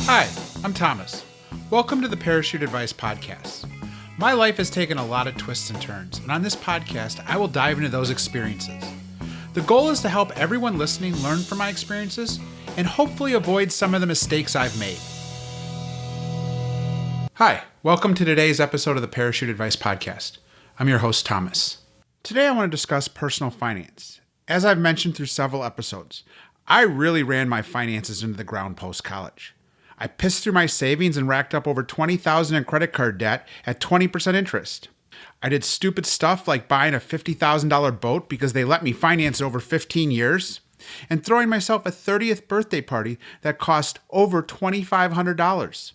Hi, I'm Thomas. Welcome to the Parachute Advice Podcast. My life has taken a lot of twists and turns, and on this podcast, I will dive into those experiences. The goal is to help everyone listening learn from my experiences and hopefully avoid some of the mistakes I've made. Hi, welcome to today's episode of the Parachute Advice Podcast. I'm your host, Thomas. Today I want to discuss personal finance. As I've mentioned through several episodes, I really ran my finances into the ground post-college. I pissed through my savings and racked up over $20,000 in credit card debt at 20% interest. I did stupid stuff like buying a $50,000 boat because they let me finance it over 15 years, and throwing myself a 30th birthday party that cost over $2,500.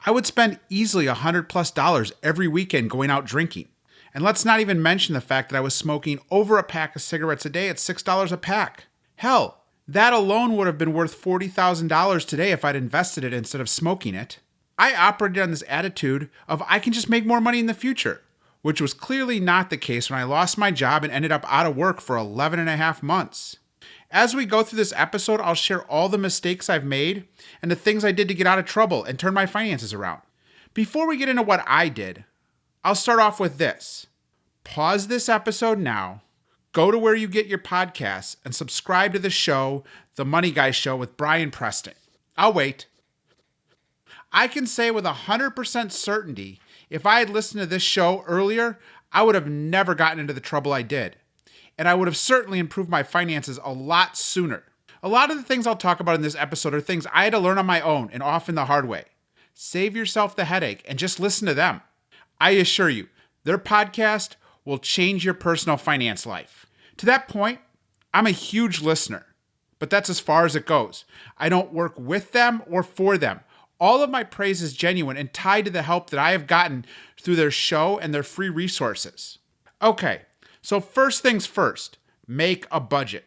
I would spend easily $100+ every weekend going out drinking. And let's not even mention the fact that I was smoking over a pack of cigarettes a day at $6 a pack. Hell, that alone would have been worth $40,000 today if I'd invested it instead of smoking it. I operated on this attitude of I can just make more money in the future, which was clearly not the case when I lost my job and ended up out of work for 11 and a half months. As we go through this episode, I'll share all the mistakes I've made and the things I did to get out of trouble and turn my finances around. Before we get into what I did, I'll start off with this. Pause this episode now. Go to where you get your podcasts and subscribe to the show, The Money Guy Show with Brian Preston. I'll wait. I can say with 100% certainty, if I had listened to this show earlier, I would have never gotten into the trouble I did. And I would have certainly improved my finances a lot sooner. A lot of the things I'll talk about in this episode are things I had to learn on my own and often the hard way. Save yourself the headache and just listen to them. I assure you, their podcast will change your personal finance life. To that point, I'm a huge listener, but that's as far as it goes. I don't work with them or for them. All of my praise is genuine and tied to the help that I have gotten through their show and their free resources. Okay, so first things first, make a budget.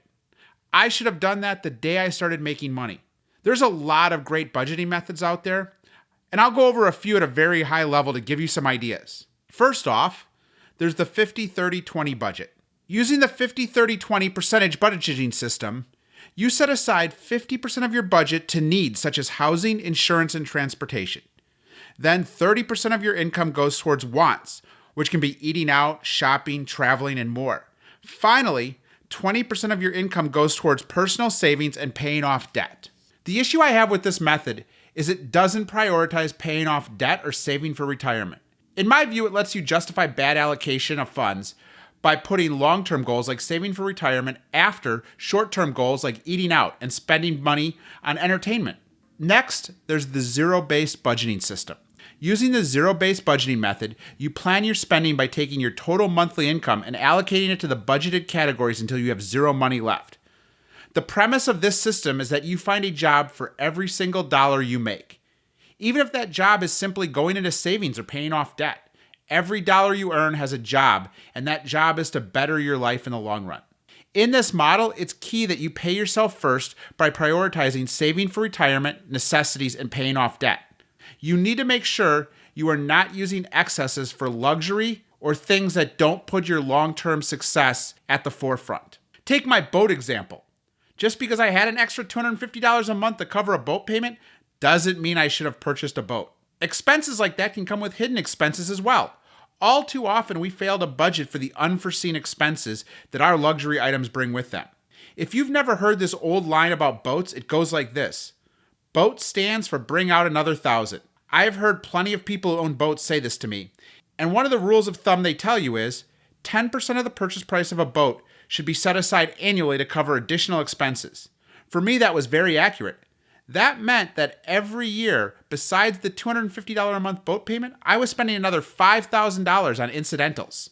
I should have done that the day I started making money. There's a lot of great budgeting methods out there, and I'll go over a few at a very high level to give you some ideas. First off, there's the 50-30-20 budget. Using the 50-30-20 percentage budgeting system, you set aside 50% of your budget to needs such as housing, insurance, and transportation. Then 30% of your income goes towards wants, which can be eating out, shopping, traveling, and more. Finally, 20% of your income goes towards personal savings and paying off debt. The issue I have with this method is it doesn't prioritize paying off debt or saving for retirement. In my view, it lets you justify bad allocation of funds by putting long-term goals like saving for retirement after short-term goals like eating out and spending money on entertainment. Next, there's the zero-based budgeting system. Using the zero-based budgeting method, you plan your spending by taking your total monthly income and allocating it to the budgeted categories until you have zero money left. The premise of this system is that you find a job for every single dollar you make. Even if that job is simply going into savings or paying off debt. Every dollar you earn has a job, and that job is to better your life in the long run. In this model, it's key that you pay yourself first by prioritizing saving for retirement, necessities, and paying off debt. You need to make sure you are not using excesses for luxury or things that don't put your long-term success at the forefront. Take my boat example. Just because I had an extra $250 a month to cover a boat payment doesn't mean I should have purchased a boat. Expenses like that can come with hidden expenses as well. All too often, we fail to budget for the unforeseen expenses that our luxury items bring with them. If you've never heard this old line about boats, it goes like this. Boat stands for bring out another 1,000. I have heard plenty of people who own boats say this to me. And one of the rules of thumb they tell you is 10% of the purchase price of a boat should be set aside annually to cover additional expenses. For me, that was very accurate. That meant that every year, besides the $250 a month boat payment, I was spending another $5,000 on incidentals.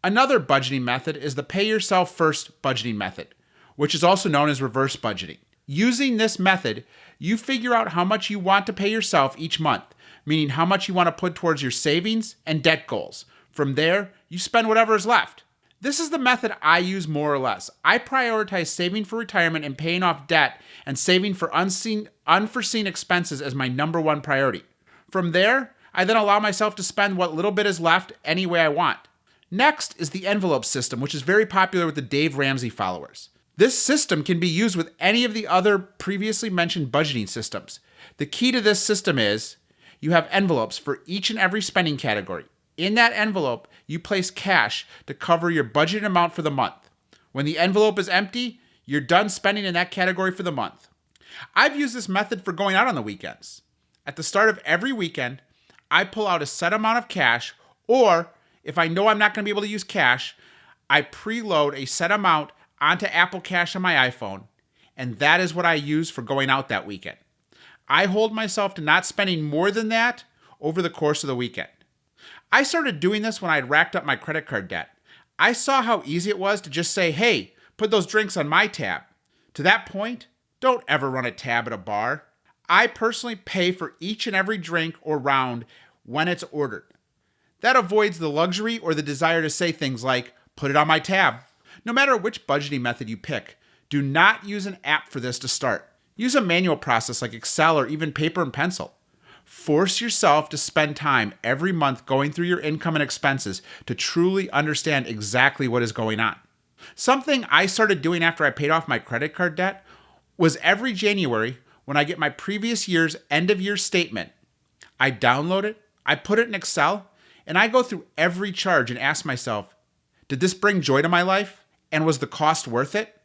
Another budgeting method is the pay yourself first budgeting method, which is also known as reverse budgeting. Using this method, you figure out how much you want to pay yourself each month, meaning how much you want to put towards your savings and debt goals. From there, you spend whatever is left. This is the method I use more or less. I prioritize saving for retirement and paying off debt and saving for unforeseen expenses as my number one priority. From there, I then allow myself to spend what little bit is left any way I want. Next is the envelope system, which is very popular with the Dave Ramsey followers. This system can be used with any of the other previously mentioned budgeting systems. The key to this system is you have envelopes for each and every spending category. In that envelope, you place cash to cover your budgeted amount for the month. When the envelope is empty, you're done spending in that category for the month. I've used this method for going out on the weekends. At the start of every weekend, I pull out a set amount of cash, or if I know I'm not going to be able to use cash, I preload a set amount onto Apple Cash on my iPhone, and that is what I use for going out that weekend. I hold myself to not spending more than that over the course of the weekend. I started doing this when I had racked up my credit card debt. I saw how easy it was to just say, hey, put those drinks on my tab. To that point, don't ever run a tab at a bar. I personally pay for each and every drink or round when it's ordered. That avoids the luxury or the desire to say things like, put it on my tab. No matter which budgeting method you pick, do not use an app for this to start. Use a manual process like Excel or even paper and pencil. Force yourself to spend time every month going through your income and expenses to truly understand exactly what is going on. Something I started doing after I paid off my credit card debt was every January when I get my previous year's end of year statement, I download it, I put it in Excel, and I go through every charge and ask myself, did this bring joy to my life? And was the cost worth it?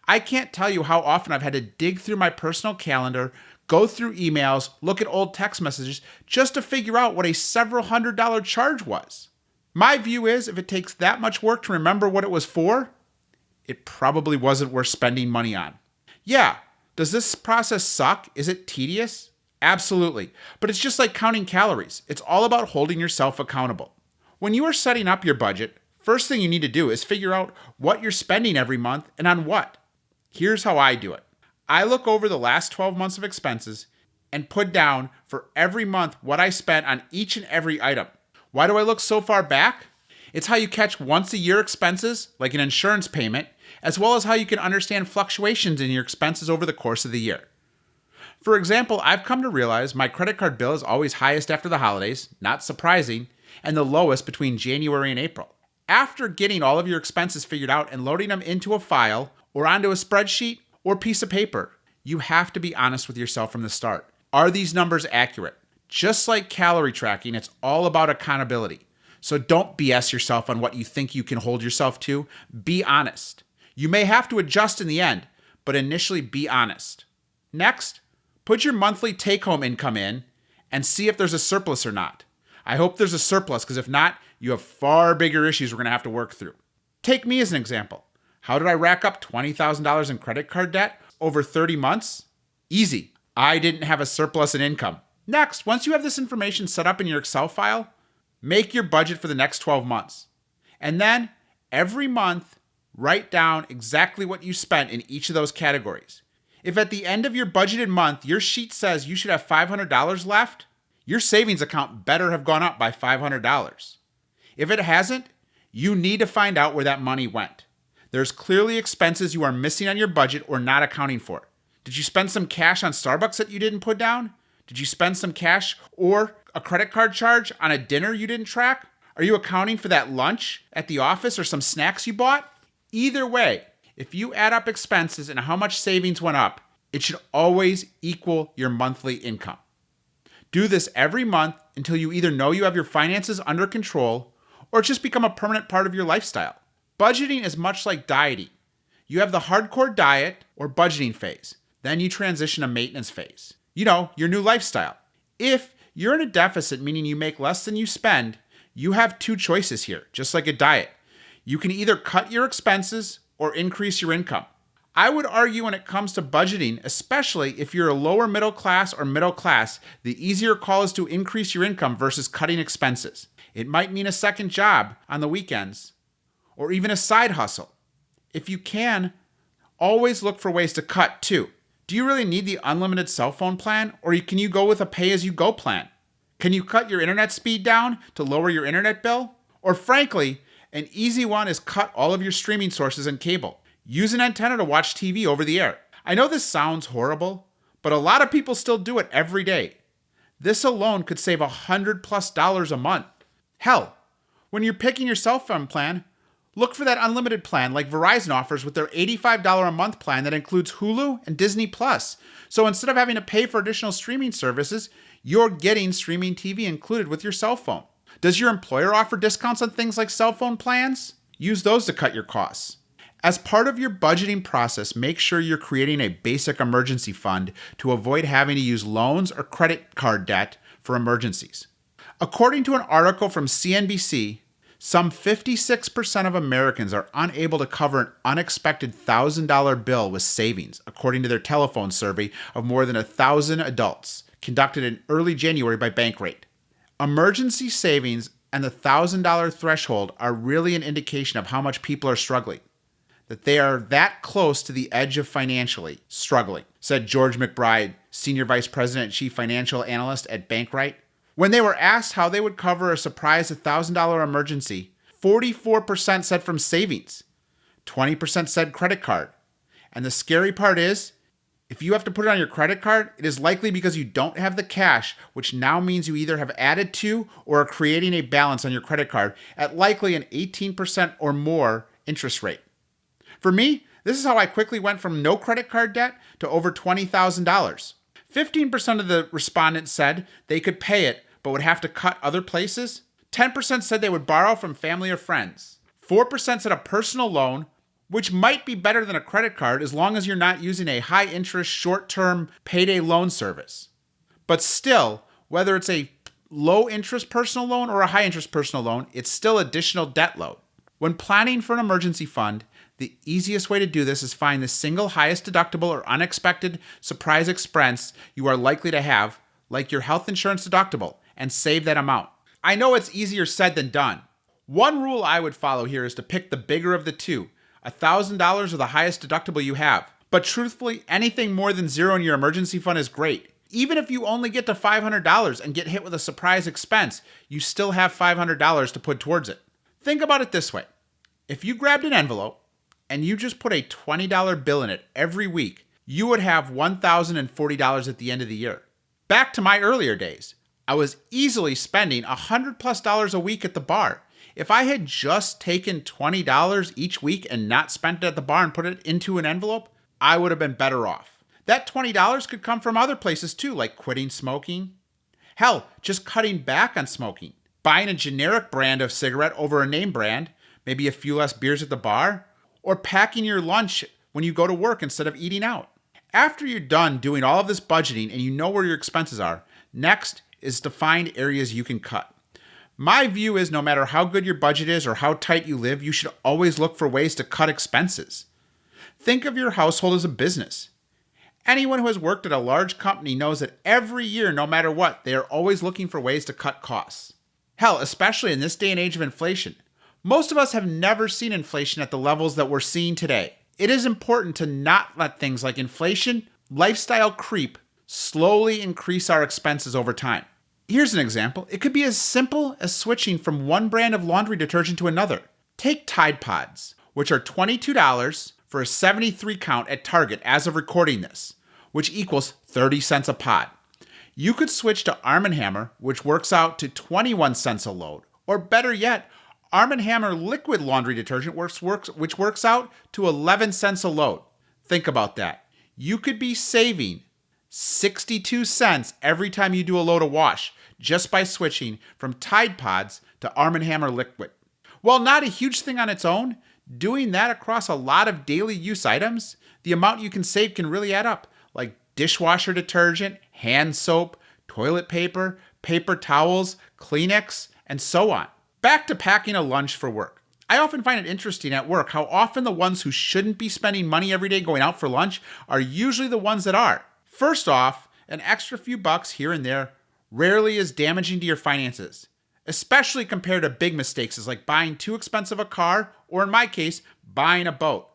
I can't tell you how often I've had to dig through my personal calendar, go through emails, look at old text messages, just to figure out what a several $100 charge was. My view is if it takes that much work to remember what it was for, it probably wasn't worth spending money on. Yeah, does this process suck? Is it tedious? Absolutely. But it's just like counting calories. It's all about holding yourself accountable. When you are setting up your budget, first thing you need to do is figure out what you're spending every month and on what. Here's how I do it. I look over the last 12 months of expenses and put down for every month what I spent on each and every item. Why do I look so far back? It's how you catch once a year expenses, like an insurance payment, as well as how you can understand fluctuations in your expenses over the course of the year. For example, I've come to realize my credit card bill is always highest after the holidays, not surprising, and the lowest between January and April. After getting all of your expenses figured out and loading them into a file or onto a spreadsheet or piece of paper, you have to be honest with yourself from the start. Are these numbers accurate? Just like calorie tracking, it's all about accountability. So don't BS yourself on what you think you can hold yourself to. Be honest. You may have to adjust in the end, but initially be honest. Next, put your monthly take-home income in and see if there's a surplus or not. I hope there's a surplus, because if not, you have far bigger issues we're going to have to work through. Take me as an example. How did I rack up $20,000 in credit card debt over 30 months? Easy. I didn't have a surplus in income. Next, once you have this information set up in your Excel file, make your budget for the next 12 months. And then every month, write down exactly what you spent in each of those categories. If at the end of your budgeted month, your sheet says you should have $500 left, your savings account better have gone up by $500. If it hasn't, you need to find out where that money went. There's clearly expenses you are missing on your budget or not accounting for. Did you spend some cash on Starbucks that you didn't put down? Did you spend some cash or a credit card charge on a dinner you didn't track? Are you accounting for that lunch at the office or some snacks you bought? Either way, if you add up expenses and how much savings went up, it should always equal your monthly income. Do this every month until you either know you have your finances under control or it's just become a permanent part of your lifestyle. Budgeting is much like dieting. You have the hardcore diet or budgeting phase. Then you transition to maintenance phase. Your new lifestyle. If you're in a deficit, meaning you make less than you spend, you have two choices here, just like a diet. You can either cut your expenses or increase your income. I would argue when it comes to budgeting, especially if you're a lower middle class or middle class, the easier call is to increase your income versus cutting expenses. It might mean a second job on the weekends or even a side hustle. If you can, always look for ways to cut too. Do you really need the unlimited cell phone plan, or can you go with a pay-as-you-go plan? Can you cut your internet speed down to lower your internet bill? Or frankly, an easy one is cut all of your streaming sources and cable. Use an antenna to watch TV over the air. I know this sounds horrible, but a lot of people still do it every day. This alone could save $100+ a month. Hell, when you're picking your cell phone plan, Look for that unlimited plan like Verizon offers with their $85 a month plan that includes Hulu and Disney Plus. So instead of having to pay for additional streaming services, you're getting streaming TV included with your cell phone. Does your employer offer discounts on things like cell phone plans? Use those to cut your costs. As part of your budgeting process, make sure you're creating a basic emergency fund to avoid having to use loans or credit card debt for emergencies. According to an article from CNBC, some 56% of Americans are unable to cover an unexpected $1,000 bill with savings, according to their telephone survey of more than 1,000 adults conducted in early January by Bankrate. Emergency savings and the $1,000 threshold are really an indication of how much people are struggling, that they are that close to the edge of financially struggling, said George McBride, Senior Vice President and Chief Financial Analyst at Bankrate. When they were asked how they would cover a surprise $1,000 emergency, 44% said from savings, 20% said credit card. And the scary part is, if you have to put it on your credit card, it is likely because you don't have the cash, which now means you either have added to or are creating a balance on your credit card at likely an 18% or more interest rate. For me, this is how I quickly went from no credit card debt to over $20,000. 15% of the respondents said they could pay it, but would have to cut other places. 10% said they would borrow from family or friends. 4% said a personal loan, which might be better than a credit card as long as you're not using a high-interest, short-term payday loan service. But still, whether it's a low-interest personal loan or a high-interest personal loan, it's still additional debt load. When planning for an emergency fund, the easiest way to do this is find the single highest deductible or unexpected surprise expense you are likely to have, like your health insurance deductible, and save that amount. I know it's easier said than done. One rule I would follow here is to pick the bigger of the two, $1,000 or the highest deductible you have. But truthfully, anything more than zero in your emergency fund is great. Even if you only get to $500 and get hit with a surprise expense, you still have $500 to put towards it. Think about it this way. If you grabbed an envelope and you just put a $20 bill in it every week, you would have $1,040 at the end of the year. Back to my earlier days, I was easily spending $100+ a week at the bar. If I had just taken $20 each week and not spent it at the bar and put it into an envelope, I would have been better off. That $20 could come from other places too, like quitting smoking. Hell, just cutting back on smoking. Buying a generic brand of cigarette over a name brand, maybe a few less beers at the bar, or packing your lunch when you go to work instead of eating out. After you're done doing all of this budgeting and you know where your expenses are, next is to find areas you can cut. My view is no matter how good your budget is or how tight you live, you should always look for ways to cut expenses. Think of your household as a business. Anyone who has worked at a large company knows that every year, no matter what, they are always looking for ways to cut costs. Hell, especially in this day and age of inflation. Most of us have never seen inflation at the levels that we're seeing today. It is important to not let things like inflation, lifestyle creep, slowly increase our expenses over time. Here's an example. It could be as simple as switching from one brand of laundry detergent to another. Take Tide Pods, which are $22 for a 73 count at Target as of recording this, which equals 30 cents a pod. You could switch to Arm & Hammer, which works out to 21 cents a load, or better yet, Arm & Hammer liquid laundry detergent which works out to 11 cents a load. Think about that. You could be saving 62 cents every time you do a load of wash just by switching from Tide Pods to Arm & Hammer liquid. While not a huge thing on its own, doing that across a lot of daily use items, the amount you can save can really add up, like dishwasher detergent, hand soap, toilet paper, paper towels, Kleenex, and so on. Back to packing a lunch for work. I often find it interesting at work how often the ones who shouldn't be spending money every day going out for lunch are usually the ones that are. First off, an extra few bucks here and there rarely is damaging to your finances, especially compared to big mistakes like buying too expensive a car, or in my case, buying a boat.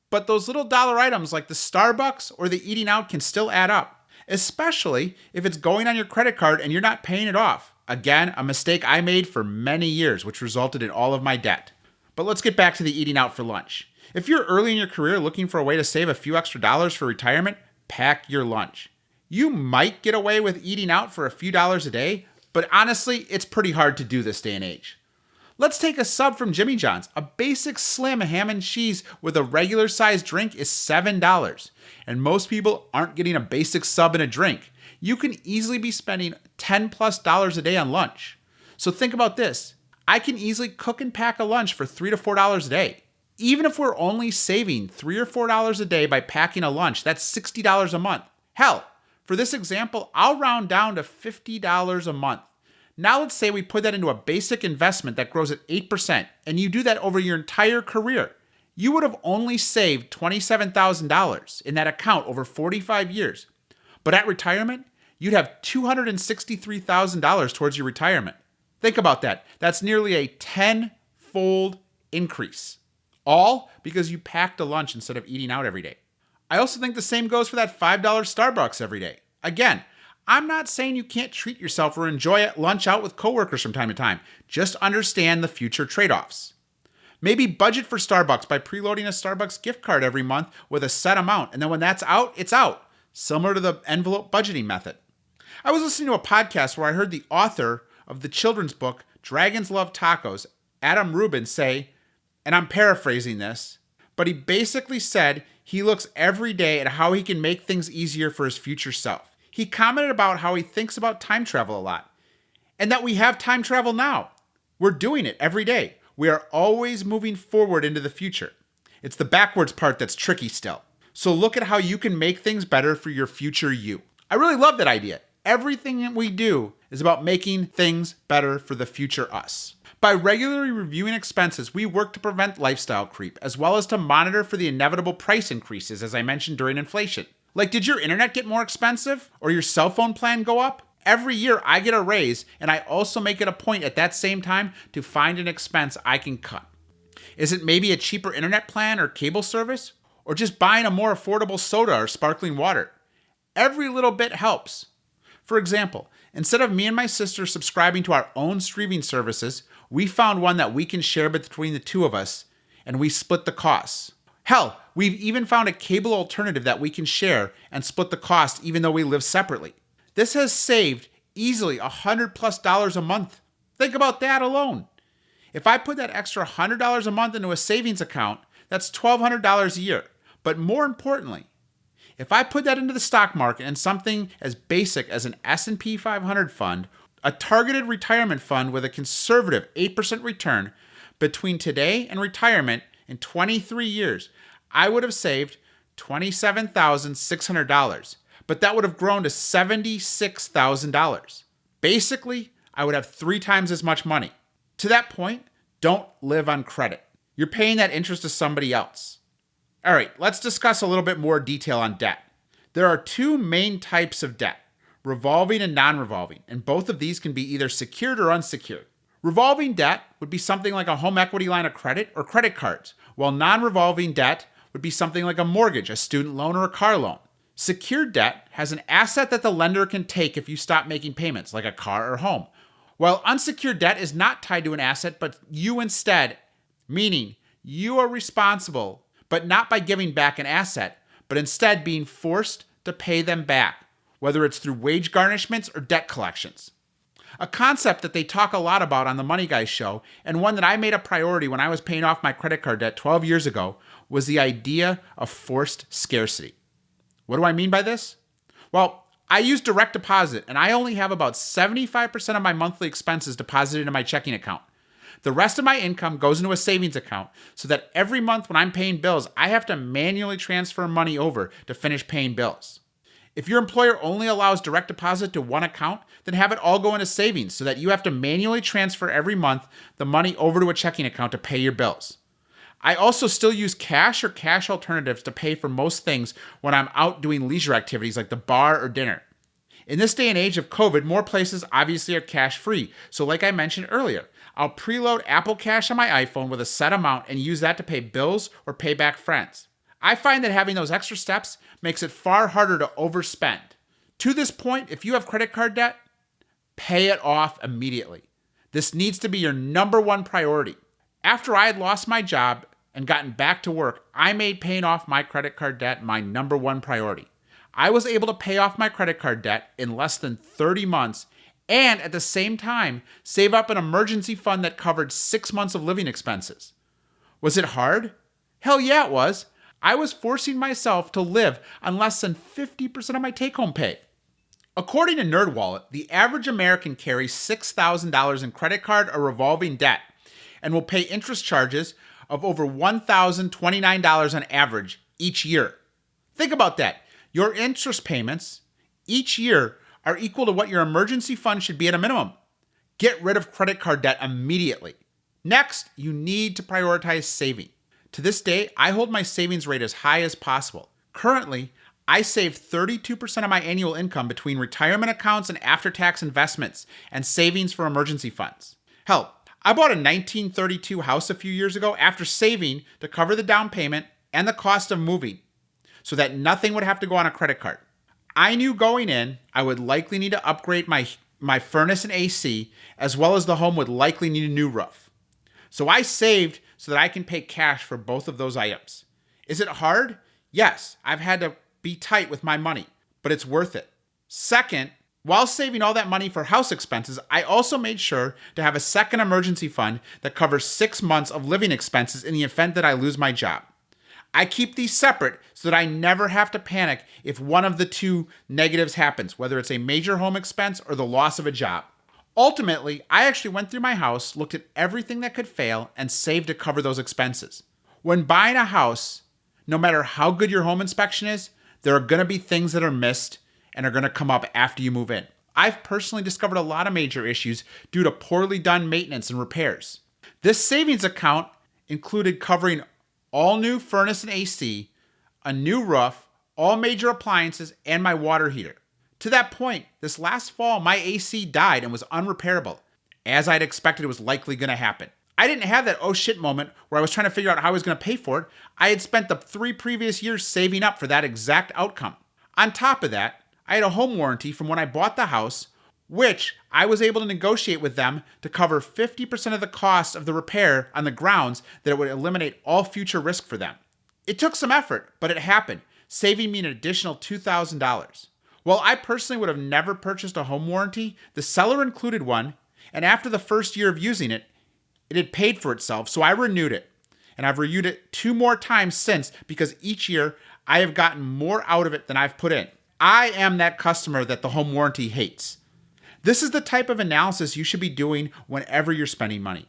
But those little dollar items like the Starbucks or the eating out can still add up, especially if it's going on your credit card and you're not paying it off. Again, a mistake I made for many years, which resulted in all of my debt. But let's get back to the eating out for lunch. If you're early in your career looking for a way to save a few extra dollars for retirement, pack your lunch. You might get away with eating out for a few dollars a day, but honestly, it's pretty hard to do this day and age. Let's take a sub from Jimmy John's. A basic slim ham and cheese with a regular sized drink is $7. And most people aren't getting a basic sub and a drink. You can easily be spending $10+ a day on lunch. So think about this. I can easily cook and pack a lunch for $3 to $4 a day. Even if we're only saving $3 or $4 a day by packing a lunch, that's $60 a month. Hell, for this example, I'll round down to $50 a month. Now let's say we put that into a basic investment that grows at 8%, and you do that over your entire career. You would have only saved $27,000 in that account over 45 years. But at retirement, you'd have $263,000 towards your retirement. Think about that. That's nearly a 10-fold increase. All because you packed a lunch instead of eating out every day. I also think the same goes for that $5 Starbucks every day. Again, I'm not saying you can't treat yourself or enjoy lunch out with coworkers from time to time. Just understand the future trade-offs. Maybe budget for Starbucks by preloading a Starbucks gift card every month with a set amount, and then when that's out, it's out, similar to the envelope budgeting method. I was listening to a podcast where I heard the author of the children's book, Dragons Love Tacos, Adam Rubin, say, and I'm paraphrasing this, but he basically said he looks every day at how he can make things easier for his future self. He commented about how he thinks about time travel a lot, and that we have time travel now. We're doing it every day. We are always moving forward into the future. It's the backwards part that's tricky still. So look at how you can make things better for your future you. I really love that idea. Everything that we do is about making things better for the future us. By regularly reviewing expenses, we work to prevent lifestyle creep, as well as to monitor for the inevitable price increases, as I mentioned during inflation. Like, did your internet get more expensive? Or your cell phone plan go up? Every year I get a raise, and I also make it a point at that same time to find an expense I can cut. Is it maybe a cheaper internet plan or cable service? Or just buying a more affordable soda or sparkling water? Every little bit helps. For example, instead of me and my sister subscribing to our own streaming services, we found one that we can share between the two of us, and we split the costs. Hell, we've even found a cable alternative that we can share and split the cost even though we live separately. This has saved easily $100+ a month. Think about that alone. If I put that extra $100 a month into a savings account, that's $1,200 a year. But more importantly, if I put that into the stock market and something as basic as an S&P 500 fund, a targeted retirement fund with a conservative 8% return, between today and retirement in 23 years, I would have saved $27,600. But that would have grown to $76,000. Basically, I would have 3 times as much money. To that point, don't live on credit. You're paying that interest to somebody else. All right, let's discuss a little bit more detail on debt. There are 2 main types of debt, revolving and non-revolving, and both of these can be either secured or unsecured. Revolving debt would be something like a home equity line of credit or credit cards, while non-revolving debt would be something like a mortgage, a student loan, or a car loan. Secured debt has an asset that the lender can take if you stop making payments, like a car or home, while unsecured debt is not tied to an asset, but you instead, meaning you are responsible, but not by giving back an asset, but instead being forced to pay them back, whether it's through wage garnishments or debt collections. A concept that they talk a lot about on the Money Guys show, and one that I made a priority when I was paying off my credit card debt 12 years ago, was the idea of forced scarcity. What do I mean by this? Well, I use direct deposit, and I only have about 75% of my monthly expenses deposited into my checking account. The rest of my income goes into a savings account so that every month when I'm paying bills, I have to manually transfer money over to finish paying bills. If your employer only allows direct deposit to one account, then have it all go into savings so that you have to manually transfer every month the money over to a checking account to pay your bills. I also still use cash or cash alternatives to pay for most things when I'm out doing leisure activities like the bar or dinner. In this day and age of COVID, more places obviously are cash free. So like I mentioned earlier, I'll preload Apple Cash on my iPhone with a set amount and use that to pay bills or pay back friends. I find that having those extra steps makes it far harder to overspend. To this point, if you have credit card debt, pay it off immediately. This needs to be your number one priority. After I had lost my job and gotten back to work, I made paying off my credit card debt my number one priority. I was able to pay off my credit card debt in less than 30 months and at the same time, save up an emergency fund that covered 6 months of living expenses. Was it hard? Hell yeah, it was. I was forcing myself to live on less than 50% of my take-home pay. According to NerdWallet, the average American carries $6,000 in credit card or revolving debt and will pay interest charges of over $1,029 on average each year. Think about that. Your interest payments each year are equal to what your emergency fund should be at a minimum. Get rid of credit card debt immediately. Next, you need to prioritize saving. To this day, I hold my savings rate as high as possible. Currently, I save 32% of my annual income between retirement accounts and after-tax investments and savings for emergency funds. Hell, I bought a 1932 house a few years ago after saving to cover the down payment and the cost of moving so that nothing would have to go on a credit card. I knew going in, I would likely need to upgrade my furnace and AC, as well as the home would likely need a new roof. So I saved so that I can pay cash for both of those items. Is it hard? Yes, I've had to be tight with my money, but it's worth it. Second, while saving all that money for house expenses, I also made sure to have a second emergency fund that covers 6 months of living expenses in the event that I lose my job. I keep these separate so that I never have to panic if one of the two negatives happens, whether it's a major home expense or the loss of a job. Ultimately, I actually went through my house, looked at everything that could fail, and saved to cover those expenses. When buying a house, no matter how good your home inspection is, there are going to be things that are missed and are going to come up after you move in. I've personally discovered a lot of major issues due to poorly done maintenance and repairs. This savings account included covering all new furnace and AC, a new roof, all major appliances, and my water heater. To that point, this last fall, my AC died and was unrepairable. As I'd expected, it was likely going to happen. I didn't have that oh shit moment where I was trying to figure out how I was going to pay for it. I had spent the 3 previous years saving up for that exact outcome. On top of that, I had a home warranty from when I bought the house, which I was able to negotiate with them to cover 50% of the cost of the repair on the grounds that it would eliminate all future risk for them. It took some effort, but it happened, saving me an additional $2,000. While I personally would have never purchased a home warranty, the seller included one, and after the first year of using it, it had paid for itself, so I renewed it. And I've renewed it 2 more times since because each year I have gotten more out of it than I've put in. I am that customer that the home warranty hates. This is the type of analysis you should be doing whenever you're spending money.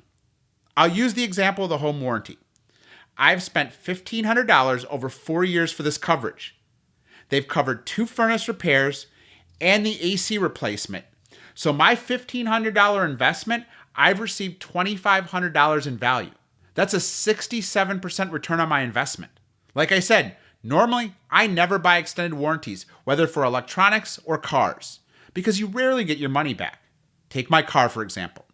I'll use the example of the home warranty. I've spent $1,500 over 4 years for this coverage. They've covered 2 furnace repairs and the AC replacement. So my $1,500 investment, I've received $2,500 in value. That's a 67% return on my investment. Like I said, normally I never buy extended warranties, whether for electronics or cars, because you rarely get your money back. Take my car, for example.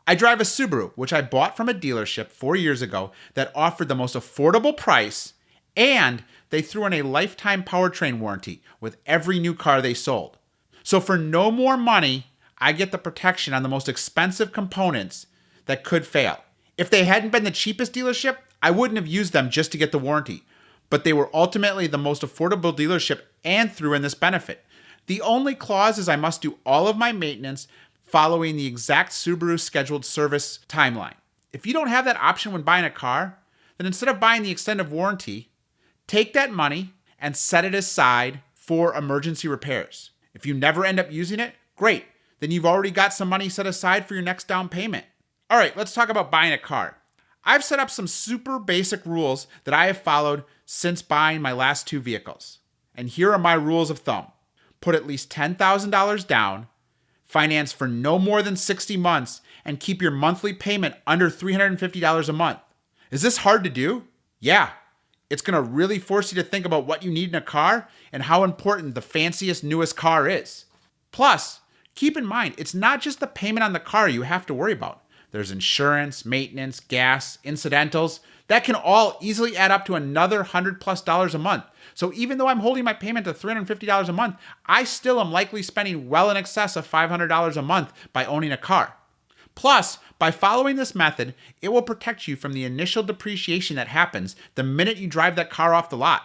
I drive a Subaru, which I bought from a dealership 4 years ago that offered the most affordable price, and they threw in a lifetime powertrain warranty with every new car they sold. So for no more money, I get the protection on the most expensive components that could fail. If they hadn't been the cheapest dealership, I wouldn't have used them just to get the warranty. But they were ultimately the most affordable dealership and threw in this benefit. The only clause is I must do all of my maintenance following the exact Subaru scheduled service timeline. If you don't have that option when buying a car, then instead of buying the extended warranty, take that money and set it aside for emergency repairs. If you never end up using it, great. Then you've already got some money set aside for your next down payment. All right, let's talk about buying a car. I've set up some super basic rules that I have followed since buying my last 2 vehicles. And here are my rules of thumb. Put at least $10,000 down, finance for no more than 60 months, and keep your monthly payment under $350 a month. Is this hard to do? Yeah. It's going to really force you to think about what you need in a car and how important the fanciest, newest car is. Plus, keep in mind, it's not just the payment on the car you have to worry about. There's insurance, maintenance, gas, incidentals. That can all easily add up to another $100+ a month. So even though I'm holding my payment to $350 a month, I still am likely spending well in excess of $500 a month by owning a car. Plus, by following this method, it will protect you from the initial depreciation that happens the minute you drive that car off the lot.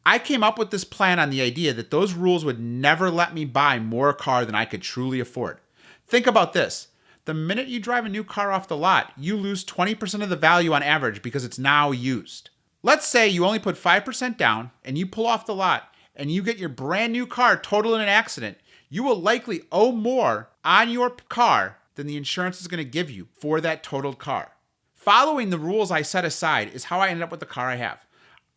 I came up with this plan on the idea that those rules would never let me buy more car than I could truly afford. Think about this. The minute you drive a new car off the lot, you lose 20% of the value on average because it's now used. Let's say you only put 5% down and you pull off the lot and you get your brand new car totaled in an accident. You will likely owe more on your car than the insurance is going to give you for that totaled car. Following the rules I set aside is how I ended up with the car I have.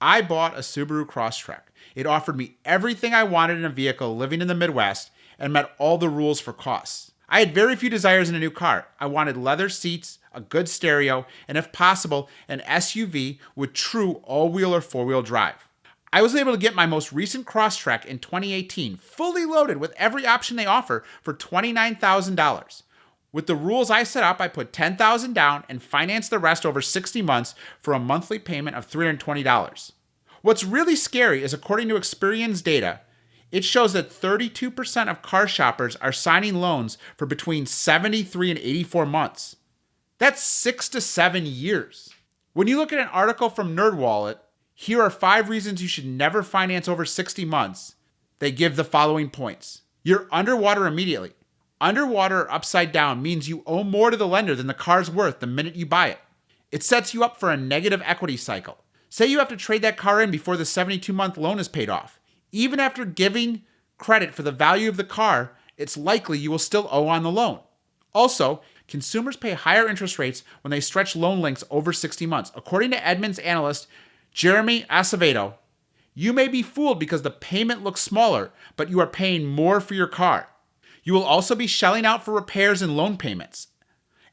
I bought a Subaru Crosstrek. It offered me everything I wanted in a vehicle living in the Midwest and met all the rules for costs. I had very few desires in a new car. I wanted leather seats, a good stereo, and if possible, an SUV with true all-wheel or four-wheel drive. I was able to get my most recent Crosstrek in 2018, fully loaded with every option they offer for $29,000. With the rules I set up, I put $10,000 down and financed the rest over 60 months for a monthly payment of $320. What's really scary is, according to Experian's data, it shows that 32% of car shoppers are signing loans for between 73 and 84 months. That's 6 to 7 years. When you look at an article from NerdWallet, here are 5 reasons you should never finance over 60 months. They give the following points. You're underwater immediately. Underwater or upside down means you owe more to the lender than the car's worth the minute you buy it. It sets you up for a negative equity cycle. Say you have to trade that car in before the 72-month loan is paid off. Even after giving credit for the value of the car, it's likely you will still owe on the loan. Also, consumers pay higher interest rates when they stretch loan lengths over 60 months. According to Edmunds analyst Jeremy Acevedo, you may be fooled because the payment looks smaller, but you are paying more for your car. You will also be shelling out for repairs and loan payments.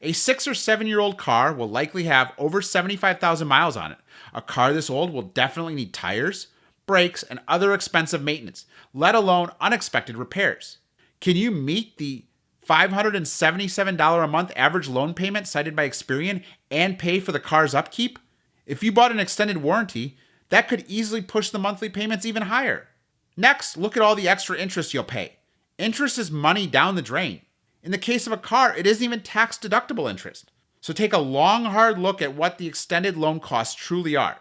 A 6 or 7-year-old car will likely have over 75,000 miles on it. A car this old will definitely need tires, brakes, and other expensive maintenance, let alone unexpected repairs. Can you meet the $577 a month average loan payment cited by Experian and pay for the car's upkeep? If you bought an extended warranty, that could easily push the monthly payments even higher. Next, look at all the extra interest you'll pay. Interest is money down the drain. In the case of a car, it isn't even tax-deductible interest. So take a long, hard look at what the extended loan costs truly are.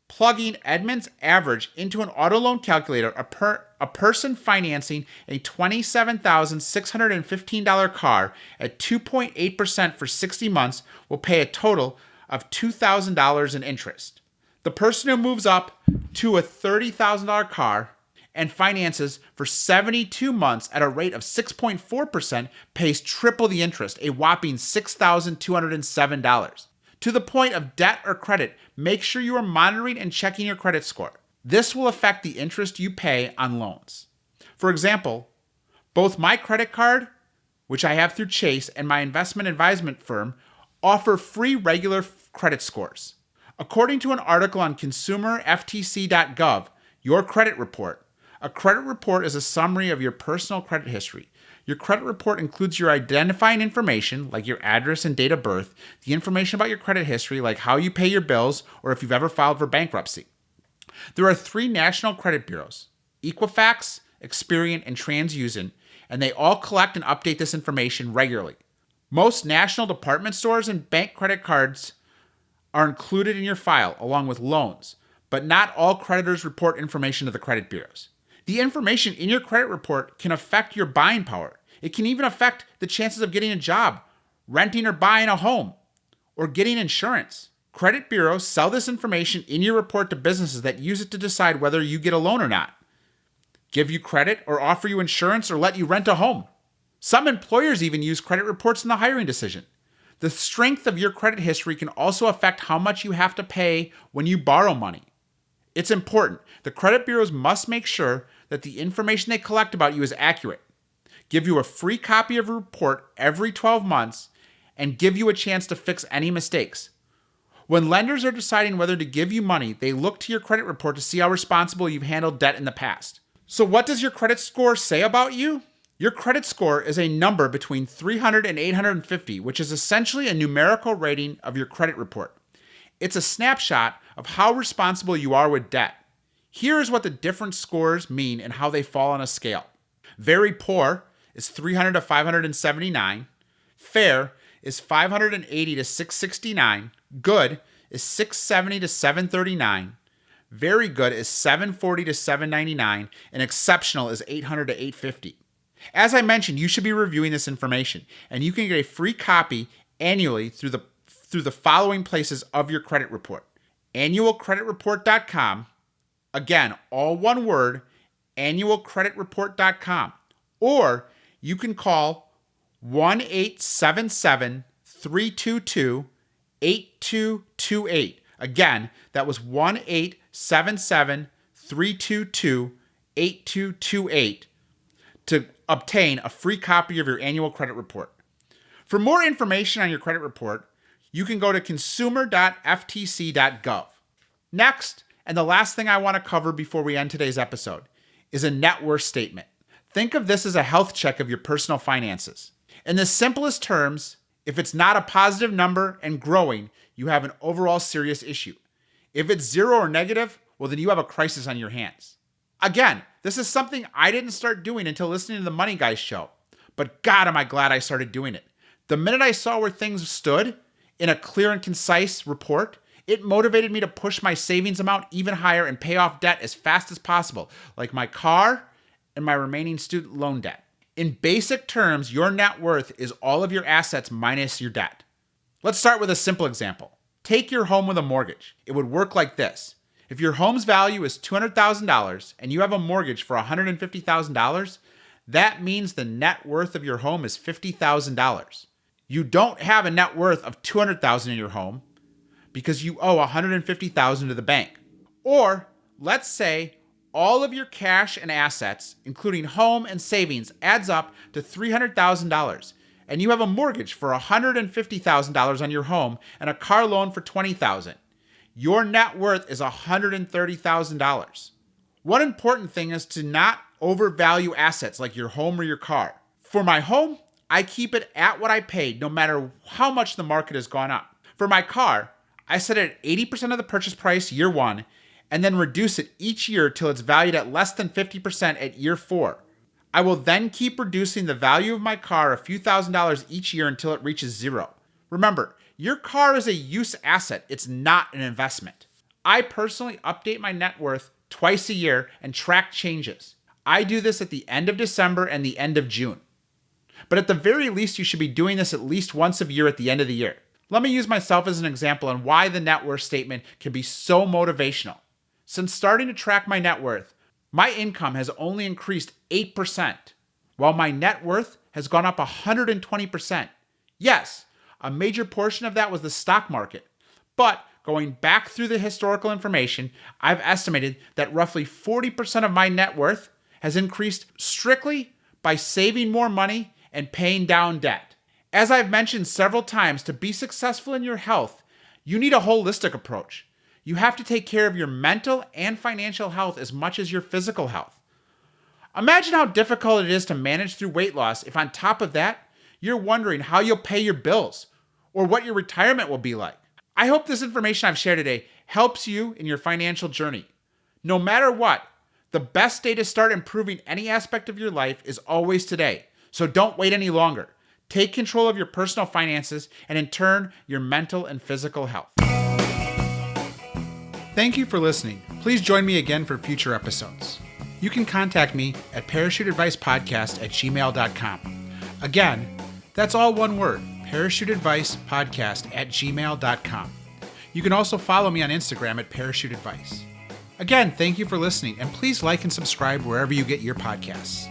Plugging Edmunds' average into an auto loan calculator, a person financing a $27,615 car at 2.8% for 60 months will pay a total of $2,000 in interest. The person who moves up to a $30,000 car and finances for 72 months at a rate of 6.4% pays triple the interest, a whopping $6,207. To the point of debt or credit, make sure you are monitoring and checking your credit score. This will affect the interest you pay on loans. For example, both my credit card, which I have through Chase, and my investment advisement firm offer free regular credit scores. According to an article on consumerftc.gov, Your Credit Report, a credit report is a summary of your personal credit history. Your credit report includes your identifying information, like your address and date of birth, the information about your credit history, like how you pay your bills, or if you've ever filed for bankruptcy. There are 3 national credit bureaus, Equifax, Experian, and TransUnion, and they all collect and update this information regularly. Most national department stores and bank credit cards are included in your file, along with loans, but not all creditors report information to the credit bureaus. The information in your credit report can affect your buying power. It can even affect the chances of getting a job, renting or buying a home, or getting insurance. Credit bureaus sell this information in your report to businesses that use it to decide whether you get a loan or not, give you credit or offer you insurance or let you rent a home. Some employers even use credit reports in the hiring decision. The strength of your credit history can also affect how much you have to pay when you borrow money. It's important. The credit bureaus must make sure that the information they collect about you is accurate, give you a free copy of a report every 12 months, and give you a chance to fix any mistakes. When lenders are deciding whether to give you money, they look to your credit report to see how responsible you've handled debt in the past. So what does your credit score say about you? Your credit score is a number between 300 and 850, which is essentially a numerical rating of your credit report. It's a snapshot of how responsible you are with debt. Here is what the different scores mean and how they fall on a scale. Very poor is 300 to 579. Fair is 580 to 669. Good is 670 to 739. Very good is 740 to 799. And exceptional is 800 to 850. As I mentioned, you should be reviewing this information, and you can get a free copy annually through the following places of your credit report. Annualcreditreport.com, again, all one word, annualcreditreport.com, or you can call 1-877-322-8228. Again, that was 1-877-322-8228 to obtain a free copy of your annual credit report. For more information on your credit report, you can go to consumer.ftc.gov. Next, and the last thing I want to cover before we end today's episode, is a net worth statement. Think of this as a health check of your personal finances. In the simplest terms, if it's not a positive number and growing, you have an overall serious issue. If it's zero or negative, well, then you have a crisis on your hands. Again, this is something I didn't start doing until listening to the Money Guys show. But God, am I glad I started doing it. The minute I saw where things stood in a clear and concise report, it motivated me to push my savings amount even higher and pay off debt as fast as possible, like my car and my remaining student loan debt. In basic terms, your net worth is all of your assets minus your debt. Let's start with a simple example. Take your home with a mortgage. It would work like this. If your home's value is $200,000 and you have a mortgage for $150,000, that means the net worth of your home is $50,000. You don't have a net worth of $200,000 in your home because you owe $150,000 to the bank. Or let's say all of your cash and assets, including home and savings, adds up to $300,000, and you have a mortgage for $150,000 on your home and a car loan for $20,000. Your net worth is $130,000. One important thing is to not overvalue assets like your home or your car. For my home, I keep it at what I paid no matter how much the market has gone up. For my car, I set it at 80% of the purchase price year one and then reduce it each year till it's valued at less than 50% at year 4. I will then keep reducing the value of my car a few $1,000s each year until it reaches zero. Remember, your car is a use asset. It's not an investment. I personally update my net worth twice a year and track changes. I do this at the end of December and the end of June. But at the very least, you should be doing this at least once a year at the end of the year. Let me use myself as an example on why the net worth statement can be so motivational. Since starting to track my net worth, my income has only increased 8%, while my net worth has gone up 120%. Yes, a major portion of that was the stock market. But going back through the historical information, I've estimated that roughly 40% of my net worth has increased strictly by saving more money and paying down debt. As I've mentioned several times, to be successful in your health, you need a holistic approach. You have to take care of your mental and financial health as much as your physical health. Imagine how difficult it is to manage through weight loss if on top of that, you're wondering how you'll pay your bills or what your retirement will be like. I hope this information I've shared today helps you in your financial journey. No matter what, the best day to start improving any aspect of your life is always today. So don't wait any longer. Take control of your personal finances and in turn, your mental and physical health. Thank you for listening. Please join me again for future episodes. You can contact me at parachuteadvicepodcast@gmail.com. Again, that's all one word, parachuteadvicepodcast@gmail.com. You can also follow me on Instagram at parachuteadvice. Again, thank you for listening, and please like and subscribe wherever you get your podcasts.